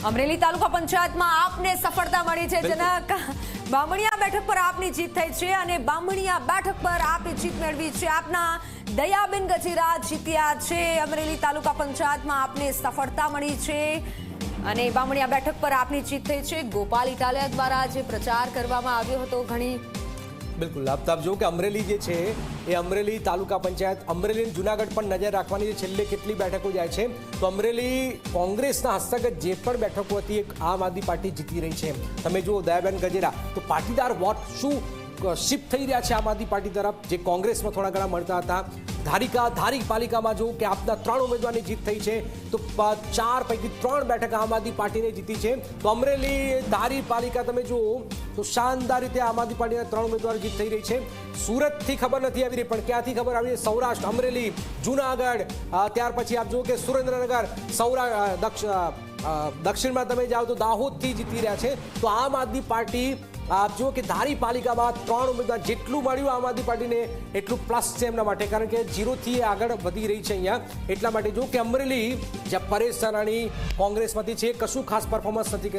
અમરેલી તાલુકા પંચાયતમાં આપને સફળતા મળી છે જનક। બામણિયા બેઠક પર આપની જીત થઈ છે અને બામણિયા બેઠક પર આપે જીત મેળવી છે। આપના દયાબેન ગજેરા જીત્યા છે। અમરેલી તાલુકા પંચાયતમાં આપને સફળતા મળી છે અને બામણિયા બેઠક પર આપની જીત થઈ છે। ગોપાલ ઇટાલિયા દ્વારા જે પ્રચાર કરવામાં આવ્યો હતો ઘણી બિલકુલ આપ જો કે અમરેલી જે છે એ અમરેલી તાલુકા પંચાયત અમરેલી જૂનાગઢ પર નજર રાખવાની છે। છેલ્લે કેટલી બેઠકો જાય છે તો અમરેલી કોંગ્રેસના હસ્તગત જે પણ બેઠકો હતી એક આમ આદમી પાર્ટી જીતી રહી છે। તમે જુઓ દયાબેન ગજેરા તો પાટીદાર વોટ શું શિફ્ટ થઈ રહ્યા છે આમ આદમી પાર્ટી તરફ, જે કોંગ્રેસમાં થોડા ઘણા મળતા હતા। ધારી પાલિકામાં જો કે આપના 3 ઉમેદવારની જીત થઈ છે તો 4 પૈકી 3 બેઠક આમ આદમી પાર્ટીને જીતી છે। તો અમરેલી ધારી પાલિકા તમે જુઓ તો શાનદાર રીતે આમ આદમી પાર્ટીના 3 ઉમેદવાર જીત થઈ રહી છે। સુરતથી ખબર નથી આવી રહી પણ ક્યાંથી ખબર આવી રહી? સૌરાષ્ટ્ર, અમરેલી, જૂનાગઢ, ત્યાર પછી આપ જુઓ કે સુરેન્દ્રનગર, દક્ષિણમાં તમે જાઓ તો દાહોદથી જીતી રહ્યા છે। તો આમ આદમી પાર્ટી આપ જુઓ કે ધારી પાલિકામાં 3 ઉમેદવાર જેટલું મળ્યું આમ આદમી પાર્ટીને એટલું પ્લસ છે એમના માટે, કારણ કે 0થી આગળ વધી રહી છે અહીંયા। એટલા માટે જો કે અમરેલી જ્યાં પરેશ ધાનાણી કોંગ્રેસમાંથી છે કશું ખાસ પરફોર્મન્સ નથી